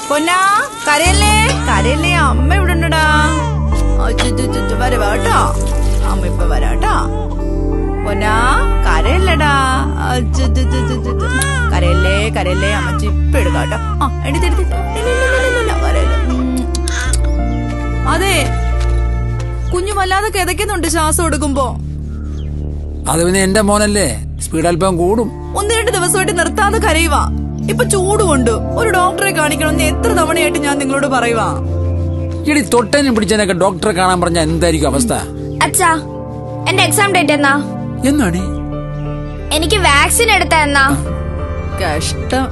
പൊന്നാ കരയല്ലേ കരയല്ലേ, അമ്മ ഇവിടെ ഉണ്ടടാ. വരവാട്ടോ, അമ്മ ഇപ്പൊ വരാട്ടോ. പൊന്നാ കരയല്ലടാ, കരയല്ലേ കരയല്ലേ, അമ്മ ചിപ്പ എടുക്കാട്ടോ. അതെ, കുഞ്ഞു വല്ലാതെ കിതയ്ക്കുന്നുണ്ട് ശ്വാസം എടുക്കുമ്പോ. അത് പിന്നെ എന്റെ മോനല്ലേ, സ്പീഡ് അല്പം കൂടും. 1-2 ദിവസമായിട്ട് നിർത്താതെ കരയുവാ. ഇപ്പൊ ചൂടുകൊണ്ട് ഒരു ഡോക്ടറെ കാണിക്കണമെന്ന് എത്ര തവണയായിട്ട് ഞാൻ നിങ്ങളോട് പറയുവാ. ഇടി തൊട്ടനും പിടിച്ചതിനൊക്കെ ഡോക്ടറെ കാണാൻ പറഞ്ഞ എന്തായിരിക്കും അവസ്ഥ? അച്ഛാ, എന്റെ എക്സാം ഡേറ്റ് എന്നാടി? എനിക്ക് വാക്സിൻ എടുത്ത എന്നാ? കഷ്ടം.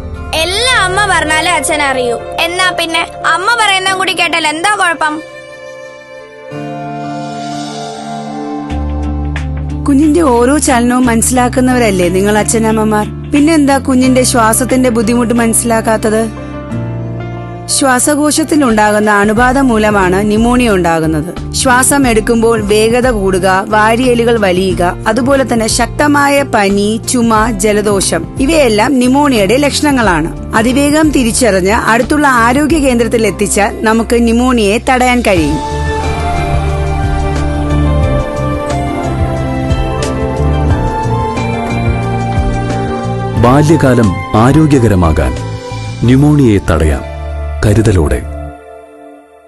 എല്ലാം അമ്മ പറഞ്ഞാലേ അച്ഛൻ അറിയൂ. എന്നാ പിന്നെ അമ്മ പറയുന്ന കൂടി കേട്ടാൽ എന്താ കുഴപ്പം? കുഞ്ഞിന്റെ ഓരോ ചലനവും മനസ്സിലാക്കുന്നവരല്ലേ നിങ്ങൾ അച്ഛനമ്മമാർ. പിന്നെന്താ കുഞ്ഞിന്റെ ശ്വാസത്തിന്റെ ബുദ്ധിമുട്ട് മനസ്സിലാക്കാത്തത്? ശ്വാസകോശത്തിൽ ഉണ്ടാകുന്ന അണുബാധ മൂലമാണ് ന്യൂമോണിയ ഉണ്ടാകുന്നത്. ശ്വാസം എടുക്കുമ്പോൾ വേഗത കൂടുക, വാരിയലുകൾ വലിയുക, അതുപോലെ തന്നെ ശക്തമായ പനി, ചുമ, ജലദോഷം ഇവയെല്ലാം ന്യൂമോണിയയുടെ ലക്ഷണങ്ങളാണ്. അതിവേഗം തിരിച്ചറിഞ്ഞ് അടുത്തുള്ള ആരോഗ്യ കേന്ദ്രത്തിൽ എത്തിച്ചാൽ നമുക്ക് ന്യൂമോണിയയെ തടയാൻ കഴിയും. ബാല്യകാലം ആരോഗ്യകരമാകാൻ ന്യൂമോണിയയെ തടയാം കരുതലോടെ.